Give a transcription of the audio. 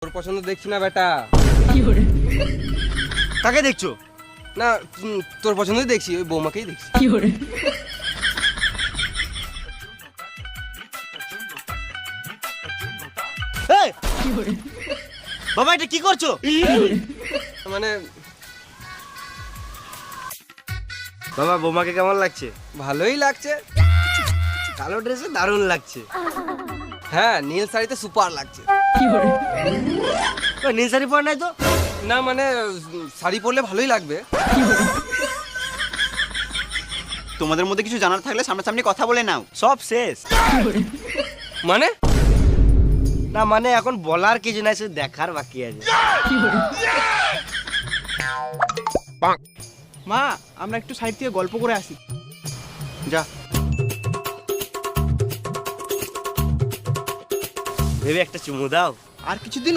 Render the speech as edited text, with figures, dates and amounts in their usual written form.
তোর পছন্দ দেখছি না বেটা। কাকে দেখছো? না তোর পছন্দই দেখছি, ওই বৌমাকেই দেখছি। এই! বাবা এটা কি করছো? মানে বাবা বৌমাকে কেমন লাগছে? ভালোই লাগছে। কালো ড্রেসে দারুণ লাগছে। হ্যাঁ, নীল শাড়িতে সুপার লাগছে। ওই নীল শাড়ি পরে নাই তো? না মানে শাড়ি পরলে ভালোই লাগবে। তোমাদের মধ্যে কিছু জানার থাকলে সামনাসামনি কথা বলে নাও। সব শেষ। মানে না মানে এখন বলার কিছু নাই, শুধু দেখার বাকি আছে। মা, আমরা একটু সাইড থেকে গল্প করে আসি। যা। ভেবে একটা চুমু দাও। আর কিছুদিন